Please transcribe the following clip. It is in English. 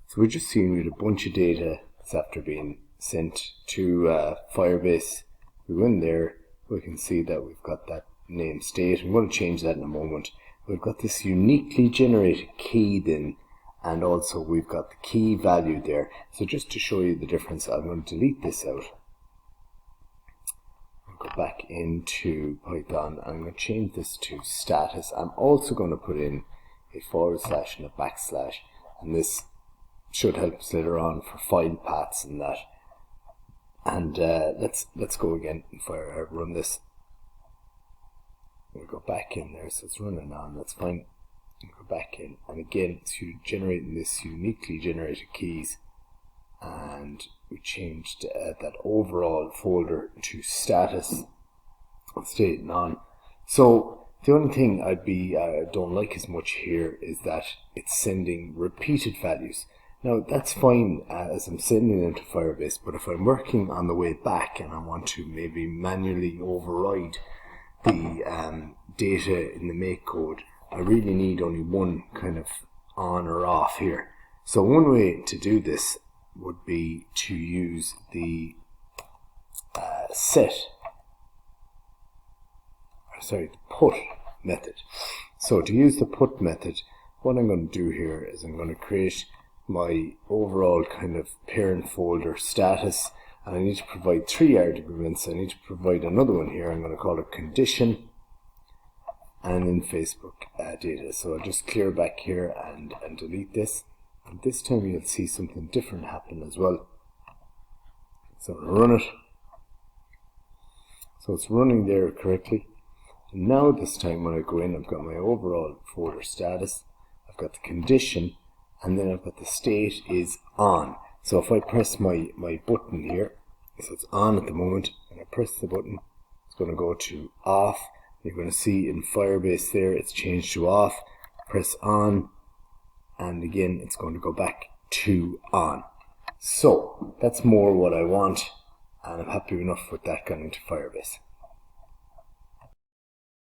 So we're just seeing we had a bunch of data that's after being sent to Firebase. We go in there, we can see that we've got that name state. I'm going to change that in a moment. We've got this uniquely generated key then, and also we've got the key value there. So just to show you the difference, I'm going to delete this out. I'll go back into Python. I'm going to change this to status. I'm also going to put in a forward slash and a backslash, and this should help us later on for file paths and that. And let's go again. If I run this, we'll go back in there, so it's running on, that's fine. We'll go back in, and again it's generating this uniquely generated keys, and we changed that overall folder to status state none. So the only thing I don't like as much here is that it's sending repeated values. Now that's fine as I'm sending them to Firebase, but if I'm working on the way back and I want to maybe manually override the data in the make code, I really need only one kind of on or off here. So one way to do this would be to use the put method. So to use the put method, what I'm going to do here is I'm going to create my overall kind of parent folder status, and I need to provide 3 arguments. I need to provide another one here. I'm going to call it condition, and then Facebook data. So I'll just clear back here and delete this, and this time you'll see something different happen as well. So I'm going to run it. So it's running there correctly. And now this time when I go in, I've got my overall folder status, I've got the condition, and then I've got the state is on. So if I press my button here, so it's on at the moment, and I press the button, it's going to go to off. You're going to see in Firebase there it's changed to off. Press on, and again it's going to go back to on. So that's more what I want, and I'm happy enough with that going into Firebase.